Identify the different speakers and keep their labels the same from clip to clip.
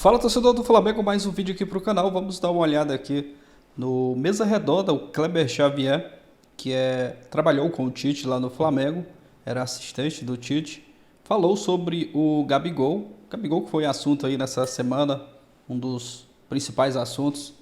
Speaker 1: Fala, torcedor do Flamengo, mais um vídeo aqui para o canal. Vamos dar uma olhada aqui no Mesa Redonda. O Kleber Xavier, que trabalhou com o Tite lá no Flamengo, era assistente do Tite, falou sobre o Gabigol. Gabigol que foi assunto aí nessa semana, um dos principais assuntos.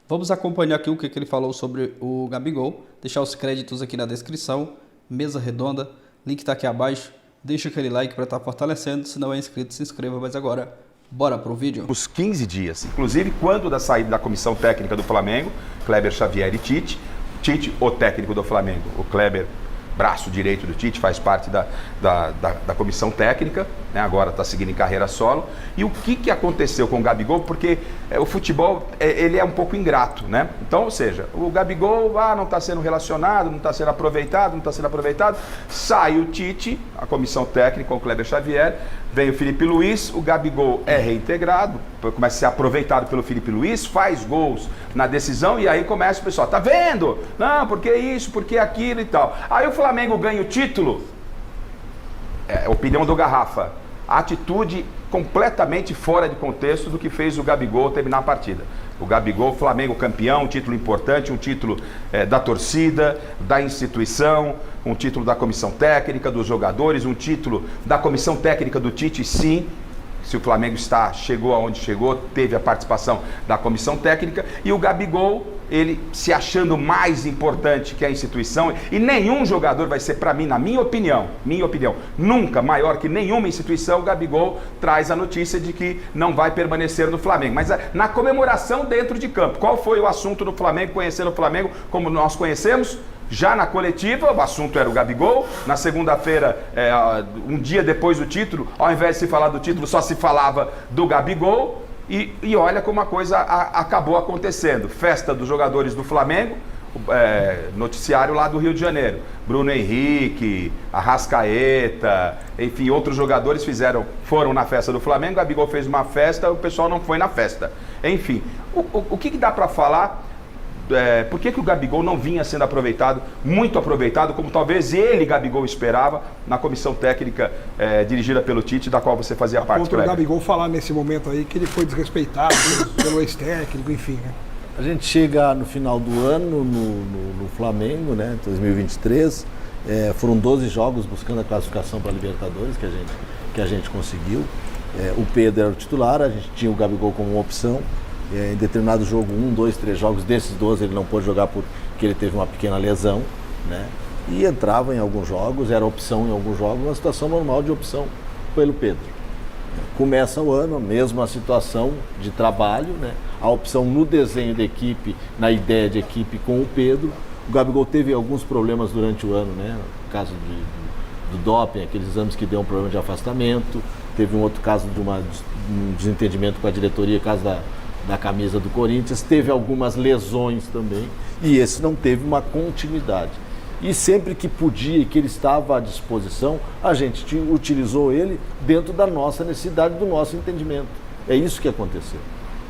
Speaker 1: Vamos acompanhar aqui o que ele falou sobre o Gabigol. Deixar os créditos aqui na descrição. Mesa Redonda, link está aqui abaixo. Deixa aquele like para estar fortalecendo. Se não é inscrito, se inscreva. Mas agora, bora pro vídeo.
Speaker 2: Os 15 dias, inclusive quando da saída da comissão técnica do Flamengo, Kleber Xavier e Tite, o técnico do Flamengo, o Kleber, braço direito do Tite, faz parte da comissão técnica, né? Agora está seguindo em carreira solo. E o que aconteceu com o Gabigol? Porque o futebol, ele é um pouco ingrato, né? Então, ou seja, o Gabigol não está sendo relacionado, não está sendo aproveitado, sai o Tite, a comissão técnica com o Kleber Xavier, vem o Felipe Luiz, o Gabigol é reintegrado, começa a ser aproveitado pelo Felipe Luiz, faz gols na decisão e aí começa o pessoal, tá vendo? Não, porque isso, porque aquilo e tal. Aí o Flamengo ganha o título, opinião do Garrafa, atitude completamente fora de contexto do que fez o Gabigol terminar a partida. O Gabigol, Flamengo campeão, um título importante, um título da torcida, da instituição, um título da comissão técnica, dos jogadores, um título da comissão técnica do Tite, sim. Se o Flamengo chegou aonde chegou, teve a participação da comissão técnica, e o Gabigol, ele se achando mais importante que a instituição, e nenhum jogador vai ser, para mim, na minha opinião, nunca maior que nenhuma instituição. O Gabigol traz a notícia de que não vai permanecer no Flamengo. Mas na comemoração dentro de campo, qual foi o assunto do Flamengo, conhecendo o Flamengo como nós conhecemos? Já na coletiva, o assunto era o Gabigol. Na segunda-feira, um dia depois do título, ao invés de se falar do título, só se falava do Gabigol. E olha como a coisa acabou acontecendo. Festa dos jogadores do Flamengo, noticiário lá do Rio de Janeiro. Bruno Henrique, Arrascaeta, enfim, outros jogadores foram na festa do Flamengo. Gabigol fez uma festa, o pessoal não foi na festa. Enfim, o que dá para falar? Por que o Gabigol não vinha sendo muito aproveitado, como talvez ele, Gabigol, esperava na comissão técnica dirigida pelo Tite, da qual você fazia parte?
Speaker 3: Contra o Gabigol falar nesse momento aí que ele foi desrespeitado pelo ex-técnico, enfim, né?
Speaker 4: A gente chega no final do ano no Flamengo, né, 2023, foram 12 jogos buscando a classificação para a Libertadores que a gente conseguiu. O Pedro era o titular, a gente tinha o Gabigol como uma opção. Em determinado jogo, 1, 2, 3 jogos desses 12 ele não pôde jogar porque ele teve uma pequena lesão, né? E entrava em alguns jogos, era opção em alguns jogos, uma situação normal de opção pelo Pedro. Começa o ano, a mesma situação de trabalho, né? A opção no desenho da equipe, na ideia de equipe com o Pedro. O Gabigol teve alguns problemas durante o ano, né? No caso do doping, aqueles exames que deu um problema de afastamento. Teve um outro caso de um desentendimento com a diretoria, caso da camisa do Corinthians, teve algumas lesões também, e esse não teve uma continuidade. E sempre que podia e que ele estava à disposição, a gente utilizou ele dentro da nossa necessidade, do nosso entendimento. É isso que aconteceu,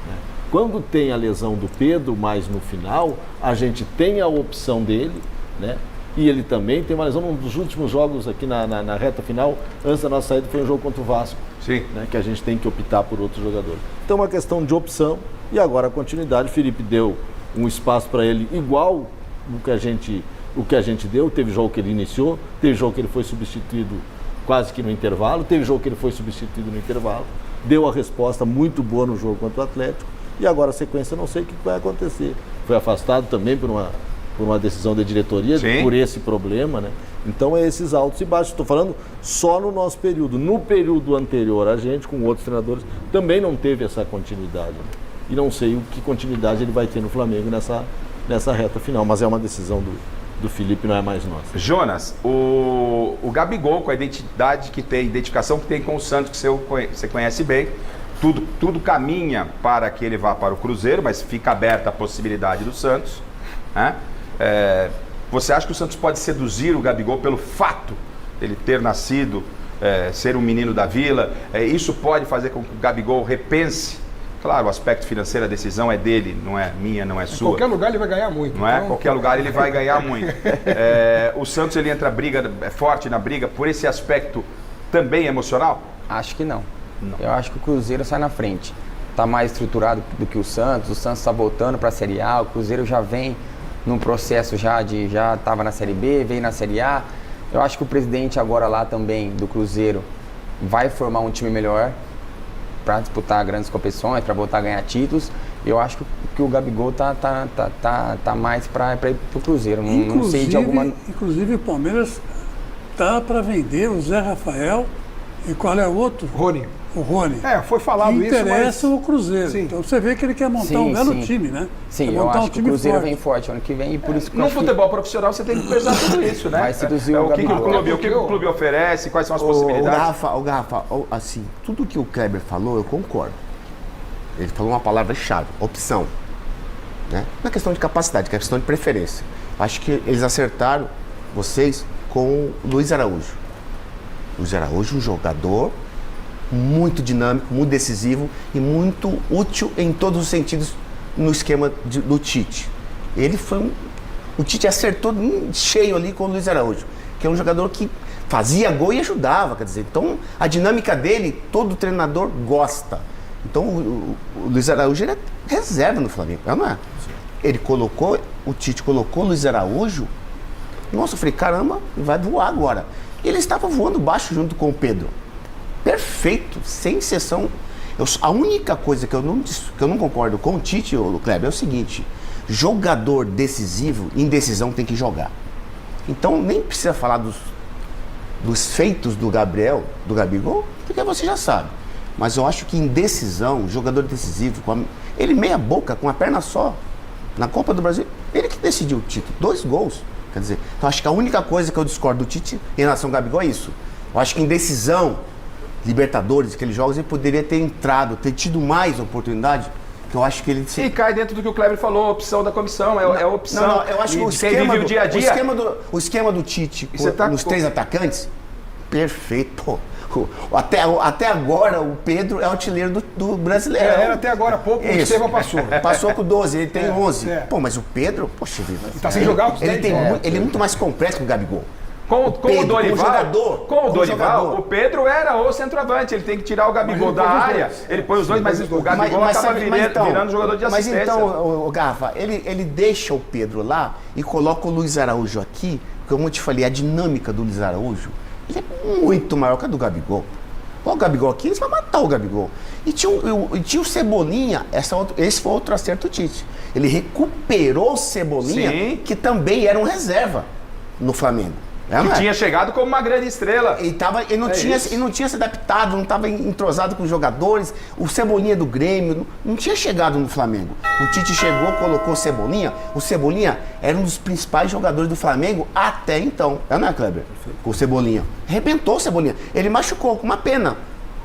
Speaker 4: né? Quando tem a lesão do Pedro, mais no final, a gente tem a opção dele, né? E ele também tem uma lesão. Um dos últimos jogos aqui na reta final, antes da nossa saída, foi um jogo contra o Vasco. Sim. Né, que a gente tem que optar por outros jogadores. Então é uma questão de opção, e agora a continuidade. O Felipe deu um espaço para ele igual o que a gente deu. Teve jogo que ele iniciou, teve jogo que ele foi substituído quase que no intervalo, teve jogo que ele foi substituído no intervalo, deu a resposta muito boa no jogo contra o Atlético, e agora a sequência eu não sei o que vai acontecer. Foi afastado também por uma decisão da diretoria, sim, por esse problema, né? Então é esses altos e baixos. Estou falando só no nosso período. No período anterior, a gente, com outros treinadores, também não teve essa continuidade, né? E não sei o que continuidade ele vai ter no Flamengo nessa reta final. Mas é uma decisão do Felipe, não é mais nossa.
Speaker 2: Jonas, o Gabigol, com a identificação que tem com o Santos, que você conhece bem, tudo caminha para que ele vá para o Cruzeiro, mas fica aberta a possibilidade do Santos, né? Você acha que o Santos pode seduzir o Gabigol pelo fato dele ter nascido, ser um menino da Vila? Isso pode fazer com que o Gabigol repense? Claro, o aspecto financeiro, a decisão é dele, não é minha, não é sua.
Speaker 3: Em qualquer lugar ele vai ganhar muito.
Speaker 2: Não é? Em qualquer lugar ele vai ganhar muito. O Santos, ele entra forte na briga por esse aspecto também emocional?
Speaker 5: Acho que não. Eu acho que o Cruzeiro sai na frente. tá mais estruturado do que o Santos está voltando para a Série A, o Cruzeiro já vem num processo já estava na Série B, veio na Série A. Eu acho que o presidente agora lá também do Cruzeiro vai formar um time melhor para disputar grandes competições, para voltar a ganhar títulos. Eu acho que o Gabigol tá mais para ir pro Cruzeiro. Não sei de alguma...
Speaker 6: Inclusive o Palmeiras tá para vender o Zé Rafael e qual é o outro?
Speaker 3: Rony.
Speaker 6: O Rony.
Speaker 3: Foi falado
Speaker 6: que
Speaker 3: isso, mas...
Speaker 6: interessa o Cruzeiro.
Speaker 3: Sim.
Speaker 6: Então você vê que ele quer montar um belo time, né?
Speaker 5: Sim,
Speaker 6: quer
Speaker 5: eu
Speaker 6: montar
Speaker 5: acho que o Cruzeiro vem forte ano que vem e por isso que
Speaker 2: No futebol profissional você tem que pesar tudo isso, né?
Speaker 5: Vai seduzir
Speaker 2: o
Speaker 5: o
Speaker 2: que
Speaker 5: Gabigol.
Speaker 2: o que o clube oferece, quais são as possibilidades.
Speaker 7: O Garrafa, assim, tudo que o Kleber falou, eu concordo. Ele falou uma palavra-chave, opção. Né? Não é questão de capacidade, é questão de preferência. Acho que eles acertaram, vocês, com o Luiz Araújo. Luiz Araújo, um jogador muito dinâmico, muito decisivo e muito útil em todos os sentidos no esquema do Tite. Ele foi o Tite acertou cheio ali com o Luiz Araújo, que é um jogador que fazia gol e ajudava, quer dizer, então a dinâmica dele, todo treinador gosta. Então o Luiz Araújo ele é reserva no Flamengo, não é? O Tite colocou o Luiz Araújo, nossa, eu falei, caramba, vai voar agora. Ele estava voando baixo junto com o Pedro. Perfeito, sem exceção. A única coisa que eu não concordo com o Tite, o Kleber, é o seguinte: jogador decisivo, em decisão tem que jogar. Então nem precisa falar dos feitos do Gabigol, porque você já sabe. Mas eu acho que em decisão, jogador decisivo, ele meia boca, com a perna só, na Copa do Brasil, ele que decidiu o título, 2 gols. Quer dizer, então acho que a única coisa que eu discordo do Tite em relação ao Gabigol é isso. Eu acho que em decisão, Libertadores, aqueles jogos, ele poderia ter entrado, ter tido mais oportunidade, que eu acho que ele...
Speaker 2: E cai dentro do que o Kleber falou, a opção da comissão, é a opção.
Speaker 7: Não, eu acho que o esquema do Tite, nos 3 atacantes, perfeito. Pô, até agora o Pedro é o artilheiro do brasileiro.
Speaker 3: Era até agora há pouco, o Estevão passou.
Speaker 7: Passou com 12, ele tem 11.
Speaker 3: É.
Speaker 7: Pô, mas o Pedro, poxa vida.
Speaker 3: Tá sem jogar os 10.
Speaker 7: Ele é muito mais completo que o Gabigol.
Speaker 2: Com o Dorival, o Pedro era o centroavante, ele tem que tirar o Gabigol da área, ele põe os dois, mas o Gabigol acaba virando jogador de assistência.
Speaker 7: Mas então, o Garrafa, ele deixa o Pedro lá e coloca o Luiz Araújo aqui, como eu te falei, a dinâmica do Luiz Araújo, ele é muito maior que a do Gabigol. O Gabigol aqui, eles vão matar o Gabigol. E tinha o Cebolinha, esse foi outro acerto do Tite. Ele recuperou o Cebolinha,
Speaker 2: Sim.
Speaker 7: que também era um reserva no Flamengo.
Speaker 2: Tinha chegado como uma grande estrela.
Speaker 7: Ele não tinha se adaptado, não estava entrosado com os jogadores. O Cebolinha do Grêmio não tinha chegado no Flamengo. O Tite chegou, colocou o Cebolinha. O Cebolinha era um dos principais jogadores do Flamengo até então. Não é, Kleber? Com o Cebolinha. Arrebentou o Cebolinha. Ele machucou, com uma pena.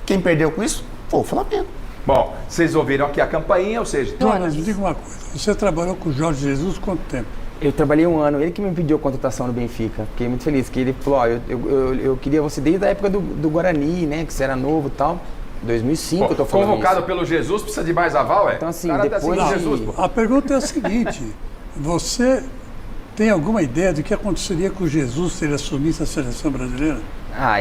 Speaker 7: Quem perdeu com isso foi o Flamengo.
Speaker 2: Bom, vocês ouviram aqui a campainha, ou seja...
Speaker 6: Jonas, me diga uma coisa. Você trabalhou com o Jorge Jesus quanto tempo?
Speaker 5: Eu trabalhei 1 ano, ele que me pediu a contratação no Benfica. Fiquei muito feliz, que ele falou, eu queria você desde a época do Guarani, né, que você era novo e tal. 2005 eu tô falando
Speaker 2: convocado
Speaker 5: isso.
Speaker 2: pelo Jesus, precisa de mais aval, é?
Speaker 5: Então assim,
Speaker 2: o cara
Speaker 5: depois
Speaker 2: tá
Speaker 5: de...
Speaker 2: Jesus, pô.
Speaker 6: A pergunta é a seguinte, você tem alguma ideia do que aconteceria com o Jesus se ele assumisse a seleção brasileira?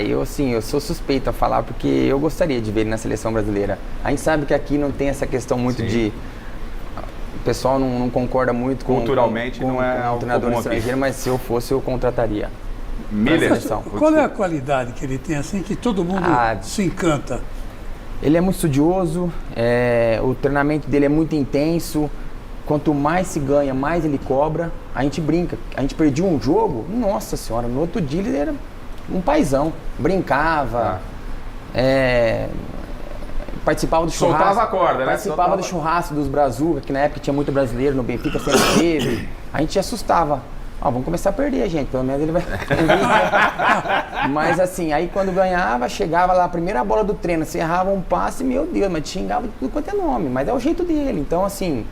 Speaker 5: Eu sou suspeito a falar porque eu gostaria de ver ele na seleção brasileira. A gente sabe que aqui não tem essa questão muito de... O pessoal não concorda muito com...
Speaker 2: Culturalmente não é
Speaker 5: um treinador
Speaker 2: comum
Speaker 5: estrangeiro, mas se eu fosse, eu contrataria.
Speaker 2: Miller.
Speaker 6: Qual é a qualidade que ele tem, assim, que todo mundo se encanta?
Speaker 5: Ele é muito estudioso, o treinamento dele é muito intenso. Quanto mais se ganha, mais ele cobra. A gente brinca. A gente perdia um jogo, nossa senhora, no outro dia ele era um paizão. Brincava, participava do churrasco.
Speaker 2: Soltava a corda, né?
Speaker 5: Participava do churrasco dos Brazuca, que na época tinha muito brasileiro no Benfica, sempre teve. A gente assustava. Vamos começar a perder, gente. Pelo menos ele vai. Mas assim, aí quando ganhava, chegava lá, a primeira bola do treino, você errava um passe, meu Deus, mas xingava de tudo quanto é nome. Mas é o jeito dele. Então, assim,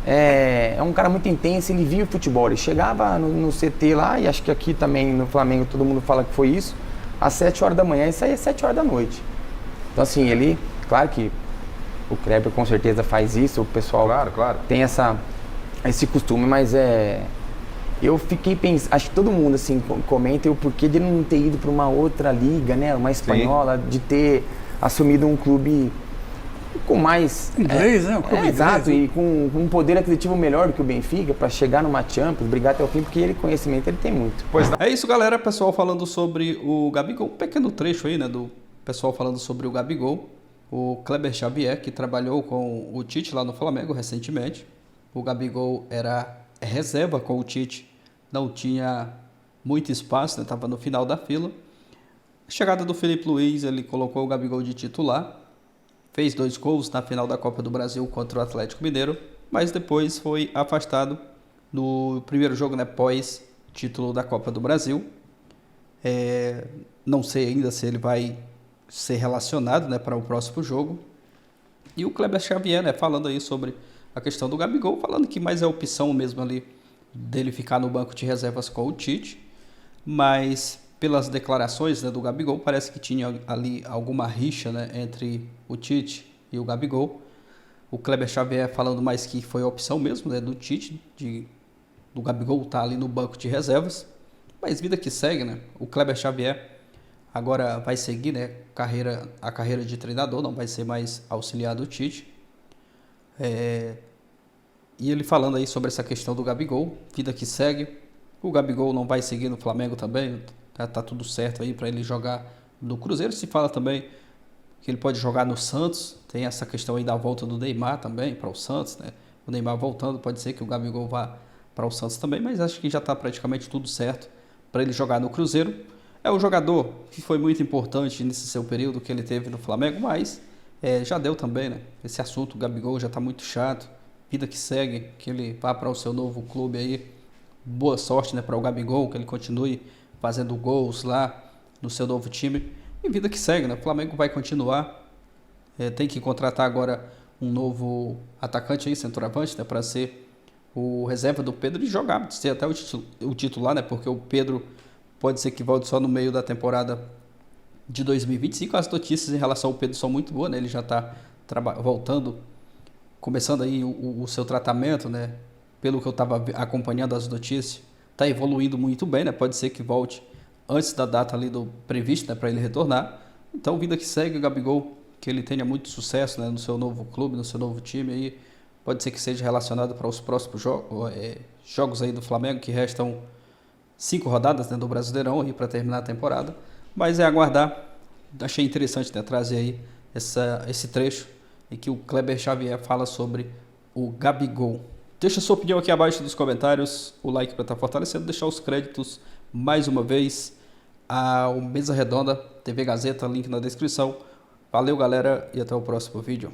Speaker 5: é um cara muito intenso, ele vive futebol. Ele chegava no CT lá, e acho que aqui também no Flamengo todo mundo fala que foi isso, às 7 horas da manhã e saía às 7 horas da noite. Então, assim, ele, claro que o Kleber com certeza faz isso, o pessoal
Speaker 2: claro.
Speaker 5: tem esse costume, mas eu fiquei pensando, acho que todo mundo assim comenta o porquê de não ter ido para uma outra liga, né, uma espanhola, de ter assumido um clube com mais...
Speaker 6: Inglês, né? Um clube inglês,
Speaker 5: exato,
Speaker 6: né?
Speaker 5: e com um poder aquisitivo melhor do que o Benfica para chegar numa Champions, brigar até o fim, porque conhecimento ele tem muito.
Speaker 1: É isso, galera. Pessoal falando sobre o Gabigol. Um pequeno trecho aí, né, do pessoal falando sobre o Gabigol. O Kleber Xavier, que trabalhou com o Tite lá no Flamengo recentemente. O Gabigol era reserva com o Tite, não tinha muito espaço, estava no final da fila. A chegada do Felipe Luiz, ele colocou o Gabigol de titular, fez 2 gols na final da Copa do Brasil contra o Atlético Mineiro, mas depois foi afastado no primeiro jogo, né, pós título da Copa do Brasil. Não sei ainda se ele vai ser relacionado, né, para o próximo jogo. E o Kleber Xavier, né, falando aí sobre a questão do Gabigol, falando que mais é opção mesmo ali dele ficar no banco de reservas com o Tite, mas pelas declarações, né, do Gabigol, parece que tinha ali alguma rixa, né, entre o Tite e o Gabigol. O Kleber Xavier falando mais que foi a opção mesmo, né, do Tite, do Gabigol estar ali no banco de reservas. Mas vida que segue, né? O Kleber Xavier agora vai seguir, né, a carreira de treinador, não vai ser mais auxiliar do Tite. E ele falando aí sobre essa questão do Gabigol, vida que segue. O Gabigol não vai seguir no Flamengo também, tá tudo certo aí para ele jogar no Cruzeiro. Se fala também que ele pode jogar no Santos, tem essa questão aí da volta do Neymar também para o Santos, né? O Neymar voltando, pode ser que o Gabigol vá para o Santos também, mas acho que já está praticamente tudo certo para ele jogar no Cruzeiro. É um jogador que foi muito importante nesse seu período que ele teve no Flamengo, mas já deu também, né? Esse assunto, o Gabigol já está muito chato, vida que segue, que ele vá para o seu novo clube aí. Boa sorte, né, para o Gabigol, que ele continue fazendo gols lá no seu novo time. E vida que segue, né? O Flamengo vai continuar. Tem que contratar agora um novo atacante aí, centroavante, né, para ser o reserva do Pedro e jogar, ser até o titular, né? Porque o Pedro pode ser que volte só no meio da temporada de 2025. As notícias em relação ao Pedro são muito boas, né? Ele já está voltando, começando aí o seu tratamento, né? Pelo que eu estava acompanhando as notícias, está evoluindo muito bem, né? Pode ser que volte antes da data ali do previsto, né, para ele retornar. Então, vida que segue, o Gabigol, que ele tenha muito sucesso, né, no seu novo clube, no seu novo time aí. Pode ser que seja relacionado para os próximos jogos aí do Flamengo, que restam 5 rodadas, né, do Brasileirão aí para terminar a temporada. Mas é aguardar. Achei interessante, né, trazer aí esse trecho em que o Kleber Xavier fala sobre o Gabigol. Deixa sua opinião aqui abaixo nos comentários, o like para estar fortalecendo, deixar os créditos mais uma vez ao Mesa Redonda, TV Gazeta, link na descrição. Valeu, galera, e até o próximo vídeo.